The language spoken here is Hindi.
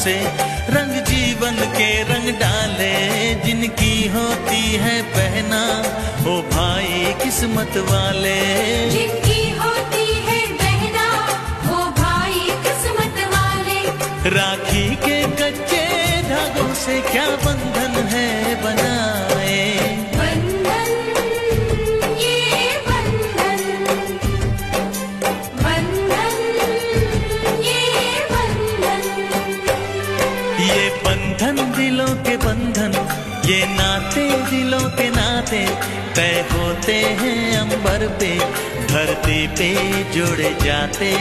से रंग जीवन के रंग डाले, जिनकी होती है पहना ओ भाई किस्मत वाले, जिनकी होती है बहना ओ भाई किस्मत वाले। राखी के कच्चे धागों से क्या बंधन है बनाए, बंधन ये बंधन, बंधन ये बंधन, ये बंधन दिलों के बंधन, ये नाते दिलों के नाते तय होते हैं अंबर पे, धरती पे जोड़े जाते।